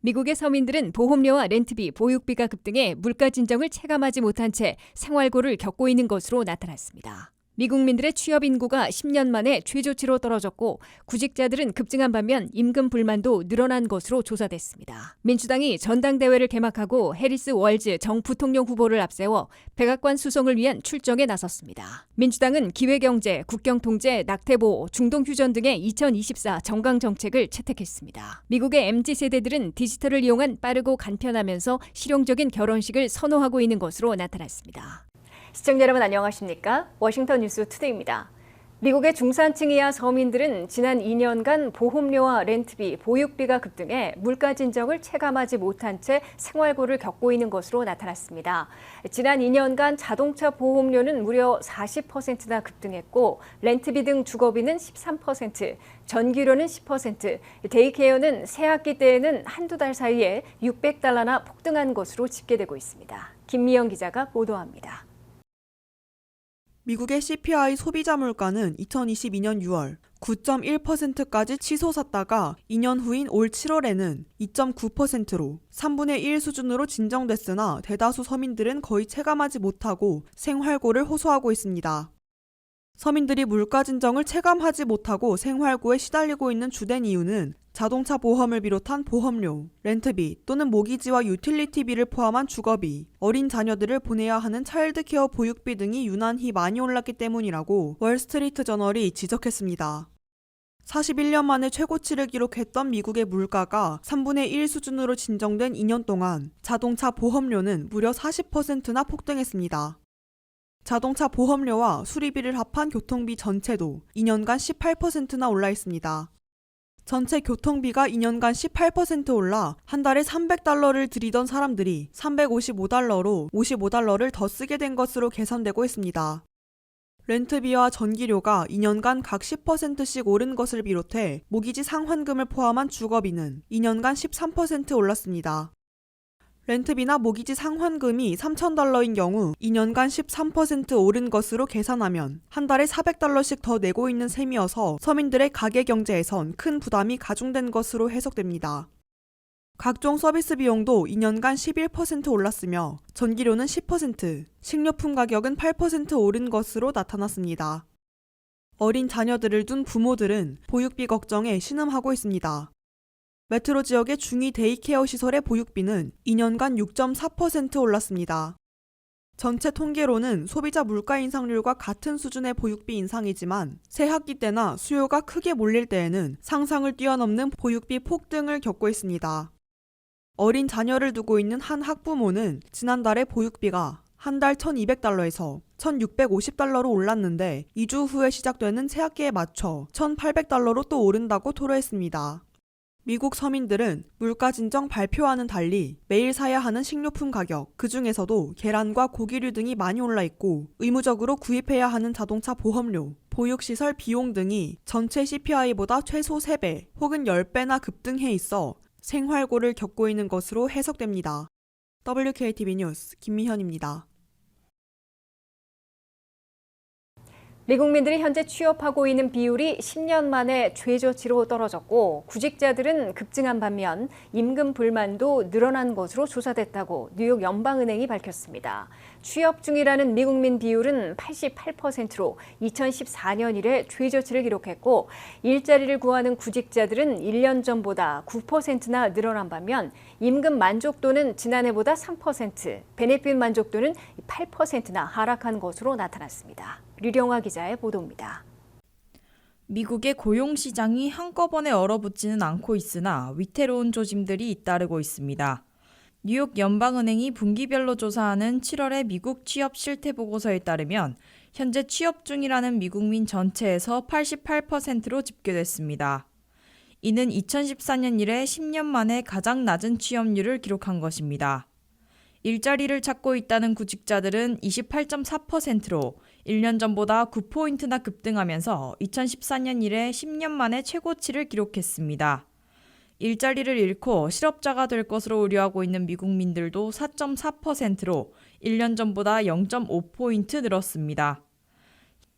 미국의 서민들은 보험료와 렌트비, 보육비가 급등해 물가 진정을 체감하지 못한 채 생활고를 겪고 있는 것으로 나타났습니다. 미국민들의 취업 인구가 10년 만에 최저치로 떨어졌고 구직자들은 급증한 반면 임금 불만도 늘어난 것으로 조사됐습니다. 민주당이 전당대회를 개막하고 해리스 월즈 정 부통령 후보를 앞세워 백악관 수송을 위한 출정에 나섰습니다. 민주당은 기회경제, 국경통제, 낙태보호, 중동휴전 등의 2024 정강정책을 채택했습니다. 미국의 MZ세대들은 디지털을 이용한 빠르고 간편하면서 실용적인 결혼식을 선호하고 있는 것으로 나타났습니다. 시청자 여러분 안녕하십니까? 워싱턴 뉴스 투데이입니다. 미국의 중산층 이하 서민들은 지난 2년간 보험료와 렌트비, 보육비가 급등해 물가 진정을 체감하지 못한 채 생활고를 겪고 있는 것으로 나타났습니다. 지난 2년간 자동차 보험료는 무려 40%나 급등했고 렌트비 등 주거비는 13%, 전기료는 10%, 데이케어는 새학기 때에는 한두 달 사이에 $600나 폭등한 것으로 집계되고 있습니다. 김미영 기자가 보도합니다. 미국의 CPI 소비자 물가는 2022년 6월 9.1%까지 치솟았다가 2년 후인 올 7월에는 2.9%로 3분의 1 수준으로 진정됐으나 대다수 서민들은 거의 체감하지 못하고 생활고를 호소하고 있습니다. 서민들이 물가 진정을 체감하지 못하고 생활고에 시달리고 있는 주된 이유는 자동차 보험을 비롯한 보험료, 렌트비 또는 모기지와 유틸리티비를 포함한 주거비, 어린 자녀들을 보내야 하는 차일드케어 보육비 등이 유난히 많이 올랐기 때문이라고 월스트리트 저널이 지적했습니다. 41년 만에 최고치를 기록했던 미국의 물가가 3분의 1 수준으로 진정된 2년 동안 자동차 보험료는 무려 40%나 폭등했습니다. 자동차 보험료와 수리비를 합한 교통비 전체도 2년간 18%나 올라 있습니다. 전체 교통비가 2년간 18% 올라 한 달에 $300를 들이던 사람들이 $355로 55달러를 더 쓰게 된 것으로 계산되고 있습니다. 렌트비와 전기료가 2년간 각 10%씩 오른 것을 비롯해 모기지 상환금을 포함한 주거비는 2년간 13% 올랐습니다. 렌트비나 모기지 상환금이 $3,000인 경우 2년간 13% 오른 것으로 계산하면 한 달에 $400씩 더 내고 있는 셈이어서 서민들의 가계 경제에선 큰 부담이 가중된 것으로 해석됩니다. 각종 서비스 비용도 2년간 11% 올랐으며 전기료는 10%, 식료품 가격은 8% 오른 것으로 나타났습니다. 어린 자녀들을 둔 부모들은 보육비 걱정에 신음하고 있습니다. 메트로 지역의 중2 데이케어 시설의 보육비는 2년간 6.4% 올랐습니다. 전체 통계로는 소비자 물가 인상률과 같은 수준의 보육비 인상이지만 새 학기 때나 수요가 크게 몰릴 때에는 상상을 뛰어넘는 보육비 폭등을 겪고 있습니다. 어린 자녀를 두고 있는 한 학부모는 지난달에 보육비가 한 달 $1,200에서 $1,650로 올랐는데 2주 후에 시작되는 새학기에 맞춰 $1,800로 또 오른다고 토로했습니다. 미국 서민들은 물가 진정 발표와는 달리 매일 사야 하는 식료품 가격, 그중에서도 계란과 고기류 등이 많이 올라 있고 의무적으로 구입해야 하는 자동차 보험료, 보육시설 비용 등이 전체 CPI보다 최소 3배 혹은 10배나 급등해 있어 생활고를 겪고 있는 것으로 해석됩니다. WKTV 뉴스 김미현입니다. 미국민들이 현재 취업하고 있는 비율이 10년 만에 최저치로 떨어졌고 구직자들은 급증한 반면 임금 불만도 늘어난 것으로 조사됐다고 뉴욕 연방은행이 밝혔습니다. 취업 중이라는 미국민 비율은 88%로 2014년 이래 최저치를 기록했고 일자리를 구하는 구직자들은 1년 전보다 9%나 늘어난 반면 임금 만족도는 지난해보다 3%, 베네핏 만족도는 8%나 하락한 것으로 나타났습니다. 류령화 기자의 보도입니다. 미국의 고용시장이 한꺼번에 얼어붙지는 않고 있으나 위태로운 조짐들이 잇따르고 있습니다. 뉴욕 연방은행이 분기별로 조사하는 7월의 미국 취업 실태 보고서에 따르면 현재 취업 중이라는 미국민 전체에서 88%로 집계됐습니다. 이는 2014년 이래 10년 만에 가장 낮은 취업률을 기록한 것입니다. 일자리를 찾고 있다는 구직자들은 28.4%로 1년 전보다 9포인트나 급등하면서 2014년 이래 10년 만에 최고치를 기록했습니다. 일자리를 잃고 실업자가 될 것으로 우려하고 있는 미국민들도 4.4%로 1년 전보다 0.5포인트 늘었습니다.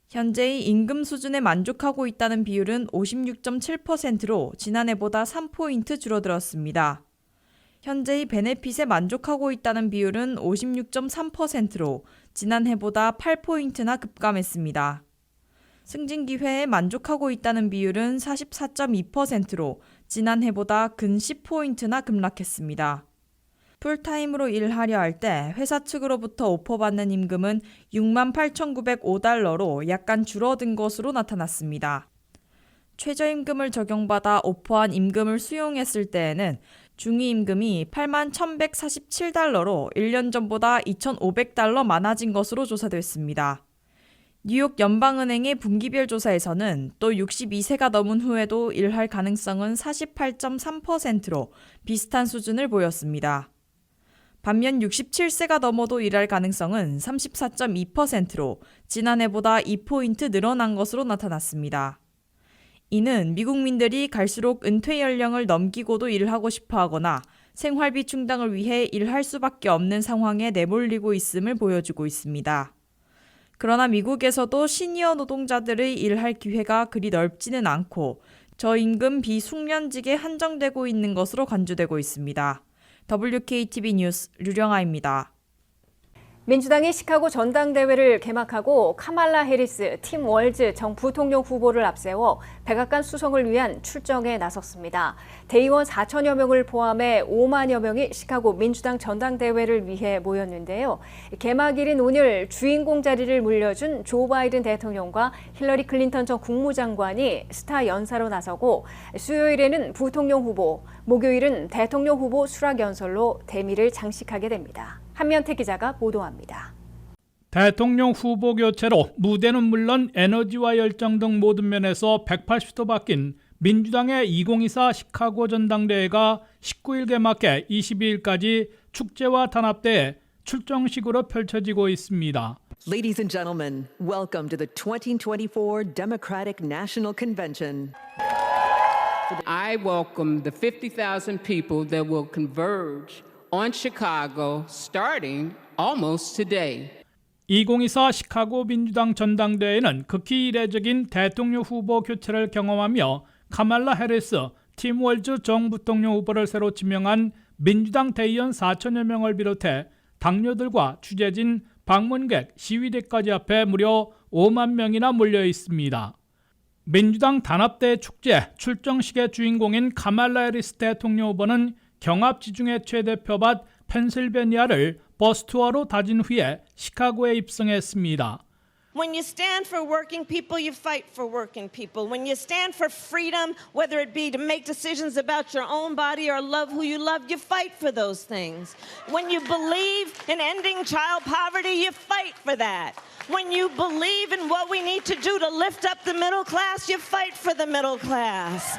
현재의 임금 수준에 만족하고 있다는 비율은 56.7%로 지난해보다 3포인트 줄어들었습니다. 현재의 베네핏에 만족하고 있다는 비율은 56.3%로 지난해보다 8포인트나 급감했습니다. 승진 기회에 만족하고 있다는 비율은 44.2%로 지난해보다 근 10포인트나 급락했습니다. 풀타임으로 일하려 할 때 회사 측으로부터 오퍼받는 임금은 68,905달러로 약간 줄어든 것으로 나타났습니다. 최저임금을 적용받아 오퍼한 임금을 수용했을 때에는 중위임금이 81,147달러로 1년 전보다 2,500달러 많아진 것으로 조사됐습니다. 뉴욕 연방은행의 분기별 조사에서는 또 62세가 넘은 후에도 일할 가능성은 48.3%로 비슷한 수준을 보였습니다. 반면 67세가 넘어도 일할 가능성은 34.2%로 지난해보다 2포인트 늘어난 것으로 나타났습니다. 이는 미국민들이 갈수록 은퇴 연령을 넘기고도 일하고 싶어 하거나 생활비 충당을 위해 일할 수밖에 없는 상황에 내몰리고 있음을 보여주고 있습니다. 그러나 미국에서도 시니어 노동자들의 일할 기회가 그리 넓지는 않고 저임금 비숙련직에 한정되고 있는 것으로 간주되고 있습니다. WKTV 뉴스 류령아입니다. 민주당이 시카고 전당대회를 개막하고 카말라 해리스, 팀 월즈 정 부통령 후보를 앞세워 백악관 수성을 위한 출정에 나섰습니다. 대의원 4천여 명을 포함해 5만여 명이 시카고 민주당 전당대회를 위해 모였는데요. 개막일인 오늘 주인공 자리를 물려준 조 바이든 대통령과 힐러리 클린턴 전 국무장관이 스타 연사로 나서고 수요일에는 부통령 후보, 목요일은 대통령 후보 수락 연설로 대미를 장식하게 됩니다. 한면태 기자가 보도합니다. 대통령 후보 교체로 무대는 물론 에너지와 열정 등 모든 면에서 180도 바뀐 민주당의 2024 시카고 전당대회가 19일 개막해 22일까지 축제와 단합대회 출정식으로 펼쳐지고 있습니다. Ladies and gentlemen, welcome to the 2024 Democratic National Convention. I welcome the 50,000 people that will converge on Chicago starting almost today. 2024 시카고 민주당 전당대회는 극히 이례적인 대통령 후보 교체를 경험하며 카말라 해리스, 팀 월즈 정 부통령 후보를 새로 지명한 민주당 대의원 4천여 명을 비롯해 당료들과 취재진, 방문객, 시위대까지 앞에 무려 5만 명이나 몰려 있습니다. 민주당 단합대 축제 출정식의 주인공인 카말라 해리스 대통령 후보는 경합 지중해 최대 표밭 펜실베니아를 버스 투어로 다진 후에 시카고에 입성했습니다. When you stand for working people, you fight for working people. When you stand for freedom, whether it be to make decisions about your own body or love who you love, you fight for those things. When you believe in ending child poverty, you fight for that. When you believe in what we need to do to lift up the middle class, you fight for the middle class.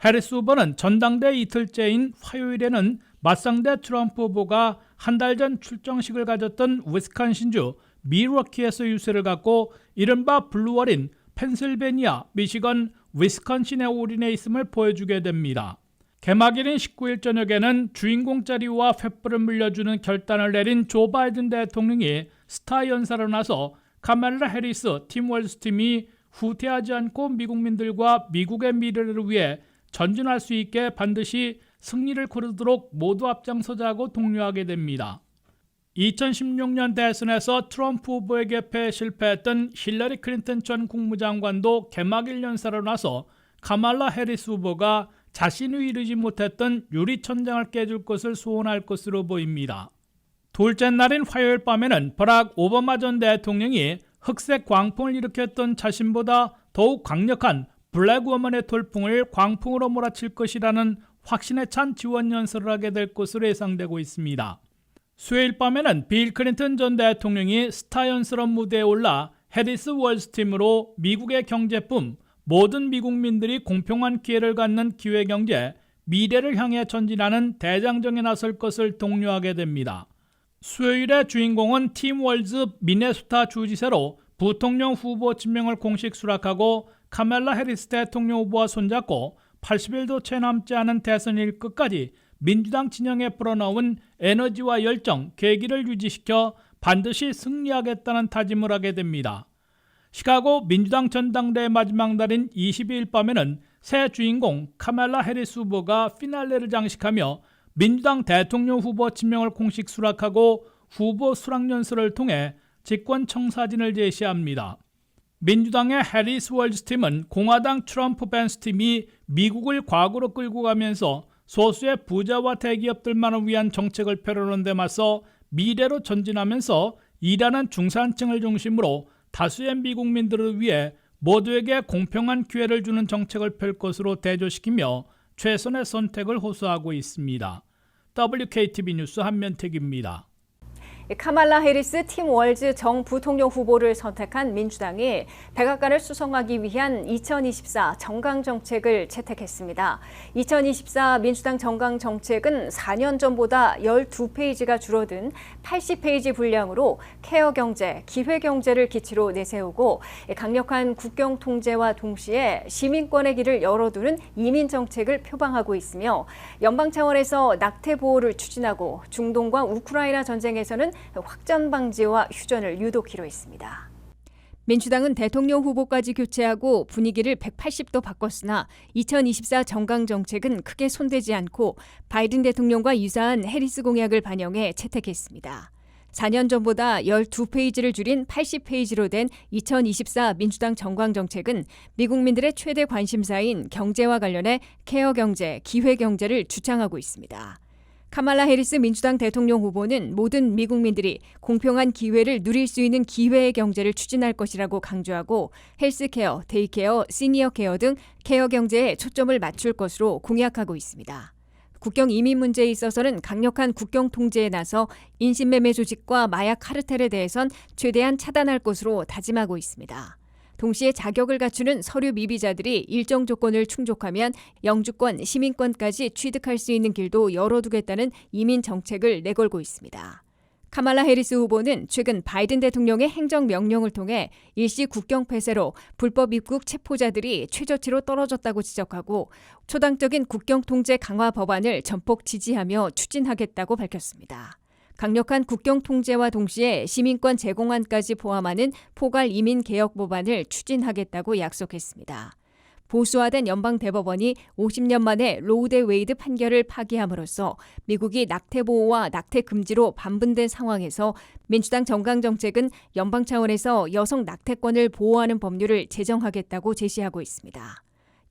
해리스 후보는 전당대 이틀째인 화요일에는 맞상대 트럼프 후보가 한 달 전 출정식을 가졌던 위스콘신주 밀워키에서 유세를 갖고 이른바 블루월인 펜실베니아, 미시건, 위스콘신에 올인해 있음을 보여주게 됩니다. 개막일인 19일 저녁에는 주인공 자리와 횃불을 물려주는 결단을 내린 조 바이든 대통령이 스타 연사로 나서 카말라 해리스, 팀 월즈 팀이 후퇴하지 않고 미국민들과 미국의 미래를 위해 전진할 수 있게 반드시 승리를 거두도록 모두 앞장서자고 독려하게 됩니다. 2016년 대선에서 트럼프 후보에게 패 실패했던 힐러리 클린턴 전 국무장관도 개막일 연사로 나서 카말라 해리스 후보가 자신이 이루지 못했던 유리천장을 깨줄 것을 소원할 것으로 보입니다. 둘째 날인 화요일 밤에는 버락 오바마 전 대통령이 흑색 광풍을 일으켰던 자신보다 더욱 강력한 블랙 워먼의 돌풍을 광풍으로 몰아칠 것이라는 확신에 찬 지원 연설을 하게 될 것으로 예상되고 있습니다. 수요일 밤에는 빌 클린턴 전 대통령이 스타 연설원 무대에 올라 해리스 월즈 팀으로 미국의 경제뿐 모든 미국민들이 공평한 기회를 갖는 기회경제, 미래를 향해 전진하는 대장정에 나설 것을 독려하게 됩니다. 수요일의 주인공은 팀 월즈 미네소타 주지사로 부통령 후보 지명을 공식 수락하고 카말라 해리스 대통령 후보와 손잡고 80일도 채 남지 않은 대선일 끝까지 민주당 진영에 불어넣은 에너지와 열정, 계기를 유지시켜 반드시 승리하겠다는 다짐을 하게 됩니다. 시카고 민주당 전당대회 마지막 날인 22일 밤에는 새 주인공 카말라 해리스 후보가 피날레를 장식하며 민주당 대통령 후보 지명을 공식 수락하고 후보 수락연설을 통해 직권 청사진을 제시합니다. 민주당의 해리스 월즈 팀은 공화당 트럼프 벤스 팀이 미국을 과거로 끌고 가면서 소수의 부자와 대기업들만을 위한 정책을 펴려는 데 맞서 미래로 전진하면서 일하는 중산층을 중심으로 다수의 미국민들을 위해 모두에게 공평한 기회를 주는 정책을 펼 것으로 대조시키며 최선의 선택을 호소하고 있습니다. WKTV 뉴스 한면택입니다. 카말라 해리스 팀 월즈 정 부통령 후보를 선택한 민주당이 백악관을 수성하기 위한 2024 정강정책을 채택했습니다. 2024 민주당 정강정책은 4년 전보다 12페이지가 줄어든 80페이지 분량으로 케어 경제, 기회 경제를 기치로 내세우고 강력한 국경 통제와 동시에 시민권의 길을 열어두는 이민 정책을 표방하고 있으며 연방 차원에서 낙태 보호를 추진하고 중동과 우크라이나 전쟁에서는 확전 방지와 휴전을 유도키로 했습니다. 민주당은 대통령 후보까지 교체하고 분위기를 180도 바꿨으나 2024 정강 정책은 크게 손대지 않고 바이든 대통령과 유사한 해리스 공약을 반영해 채택했습니다. 4년 전보다 12페이지를 줄인 80페이지로 된 2024 민주당 정강 정책은 미국민들의 최대 관심사인 경제와 관련해 케어 경제, 기회 경제를 주창하고 있습니다. 카말라 해리스 민주당 대통령 후보는 모든 미국민들이 공평한 기회를 누릴 수 있는 기회의 경제를 추진할 것이라고 강조하고 헬스케어, 데이케어, 시니어 케어 등 케어 경제에 초점을 맞출 것으로 공약하고 있습니다. 국경 이민 문제에 있어서는 강력한 국경 통제에 나서 인신매매 조직과 마약 카르텔에 대해선 최대한 차단할 것으로 다짐하고 있습니다. 동시에 자격을 갖추는 서류 미비자들이 일정 조건을 충족하면 영주권, 시민권까지 취득할 수 있는 길도 열어두겠다는 이민 정책을 내걸고 있습니다. 카말라 해리스 후보는 최근 바이든 대통령의 행정명령을 통해 일시 국경 폐쇄로 불법 입국 체포자들이 최저치로 떨어졌다고 지적하고 초당적인 국경 통제 강화 법안을 전폭 지지하며 추진하겠다고 밝혔습니다. 강력한 국경 통제와 동시에 시민권 제공안까지 포함하는 포괄 이민 개혁 법안을 추진하겠다고 약속했습니다. 보수화된 연방 대법원이 50년 만에 로우 대 웨이드 판결을 파기함으로써 미국이 낙태 보호와 낙태 금지로 반분된 상황에서 민주당 정강 정책은 연방 차원에서 여성 낙태권을 보호하는 법률을 제정하겠다고 제시하고 있습니다.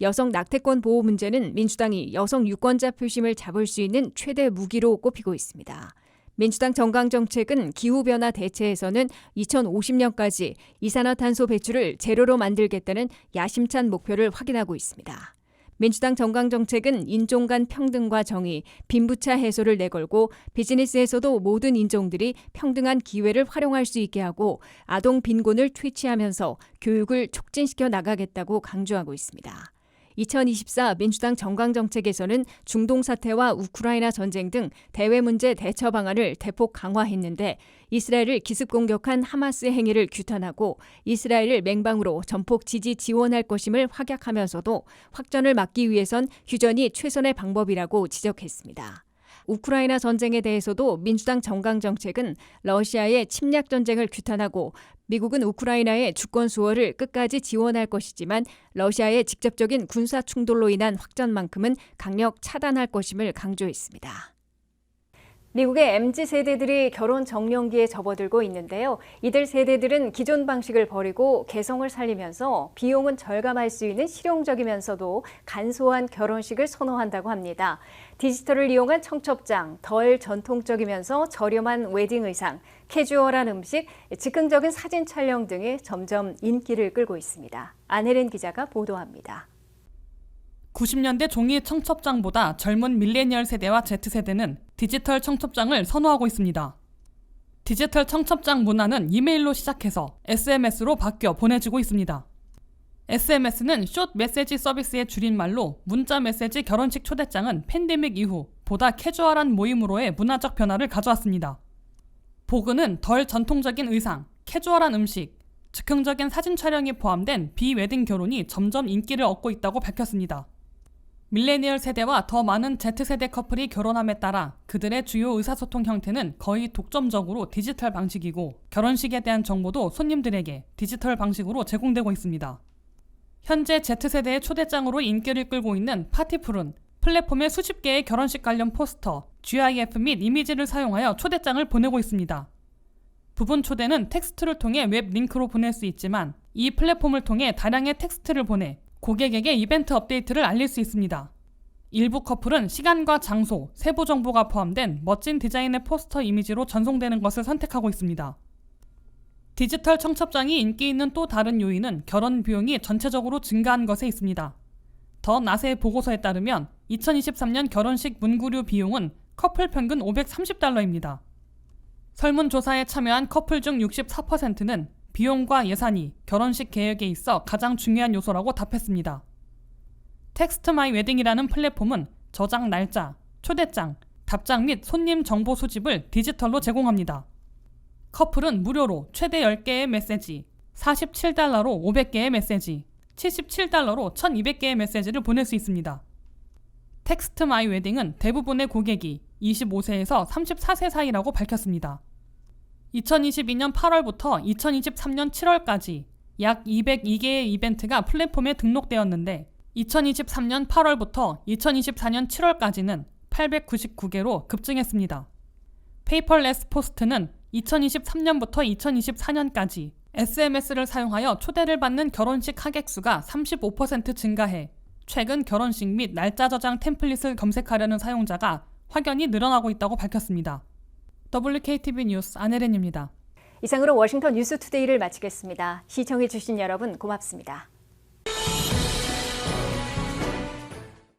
여성 낙태권 보호 문제는 민주당이 여성 유권자 표심을 잡을 수 있는 최대 무기로 꼽히고 있습니다. 민주당 정강정책은 기후변화 대체에서는 2050년까지 이산화탄소 배출을 제로로 만들겠다는 야심찬 목표를 확인하고 있습니다. 민주당 정강정책은 인종 간 평등과 정의, 빈부차 해소를 내걸고 비즈니스에서도 모든 인종들이 평등한 기회를 활용할 수 있게 하고 아동 빈곤을 퇴치하면서 교육을 촉진시켜 나가겠다고 강조하고 있습니다. 2024 민주당 정강정책에서는 중동 사태와 우크라이나 전쟁 등 대외 문제 대처 방안을 대폭 강화했는데 이스라엘을 기습 공격한 하마스 행위를 규탄하고 이스라엘을 맹방으로 전폭 지지 지원할 것임을 확약하면서도 확전을 막기 위해선 휴전이 최선의 방법이라고 지적했습니다. 우크라이나 전쟁에 대해서도 민주당 정강정책은 러시아의 침략 전쟁을 규탄하고 미국은 우크라이나의 주권 수호를 끝까지 지원할 것이지만 러시아의 직접적인 군사 충돌로 인한 확전만큼은 강력 차단할 것임을 강조했습니다. 미국의 MZ세대들이 결혼 정년기에 접어들고 있는데요. 이들 세대들은 기존 방식을 버리고 개성을 살리면서 비용은 절감할 수 있는 실용적이면서도 간소한 결혼식을 선호한다고 합니다. 디지털을 이용한 청첩장, 덜 전통적이면서 저렴한 웨딩 의상, 캐주얼한 음식, 즉흥적인 사진 촬영 등이 점점 인기를 끌고 있습니다. 안혜린 기자가 보도합니다. 90년대 종이 청첩장보다 젊은 밀레니얼 세대와 Z세대는 디지털 청첩장을 선호하고 있습니다. 디지털 청첩장 문화는 이메일로 시작해서 SMS로 바뀌어 보내지고 있습니다. SMS는 숏 메시지 서비스의 줄임말로 문자 메시지 결혼식 초대장은 팬데믹 이후 보다 캐주얼한 모임으로의 문화적 변화를 가져왔습니다. 보그는 덜 전통적인 의상, 캐주얼한 음식, 즉흥적인 사진 촬영이 포함된 비웨딩 결혼이 점점 인기를 얻고 있다고 밝혔습니다. 밀레니얼 세대와 더 많은 Z세대 커플이 결혼함에 따라 그들의 주요 의사소통 형태는 거의 독점적으로 디지털 방식이고 결혼식에 대한 정보도 손님들에게 디지털 방식으로 제공되고 있습니다. 현재 Z세대의 초대장으로 인기를 끌고 있는 파티풀은 플랫폼에 수십 개의 결혼식 관련 포스터, GIF 및 이미지를 사용하여 초대장을 보내고 있습니다. 부분 초대는 텍스트를 통해 웹 링크로 보낼 수 있지만 이 플랫폼을 통해 다량의 텍스트를 보내 고객에게 이벤트 업데이트를 알릴 수 있습니다. 일부 커플은 시간과 장소, 세부 정보가 포함된 멋진 디자인의 포스터 이미지로 전송되는 것을 선택하고 있습니다. 디지털 청첩장이 인기 있는 또 다른 요인은 결혼 비용이 전체적으로 증가한 것에 있습니다. 더 나세 보고서에 따르면 2023년 결혼식 문구류 비용은 커플 평균 $530입니다. 설문조사에 참여한 커플 중 64%는 비용과 예산이 결혼식 계획에 있어 가장 중요한 요소라고 답했습니다. 텍스트 마이 웨딩이라는 플랫폼은 저장 날짜, 초대장, 답장 및 손님 정보 수집을 디지털로 제공합니다. 커플은 무료로 최대 10개의 메시지, $47로 500개의 메시지, $77로 1200개의 메시지를 보낼 수 있습니다. 텍스트 마이 웨딩은 대부분의 고객이 25세에서 34세 사이라고 밝혔습니다. 2022년 8월부터 2023년 7월까지 약 202개의 이벤트가 플랫폼에 등록되었는데 2023년 8월부터 2024년 7월까지는 899개로 급증했습니다. 페이퍼레스 포스트는 2023년부터 2024년까지 SMS를 사용하여 초대를 받는 결혼식 하객수가 35% 증가해 최근 결혼식 및 날짜 저장 템플릿을 검색하려는 사용자가 확연히 늘어나고 있다고 밝혔습니다. WKTV 뉴스 안혜린입니다. 이상으로 워싱턴 뉴스투데이를 마치겠습니다. 시청해주신 여러분 고맙습니다.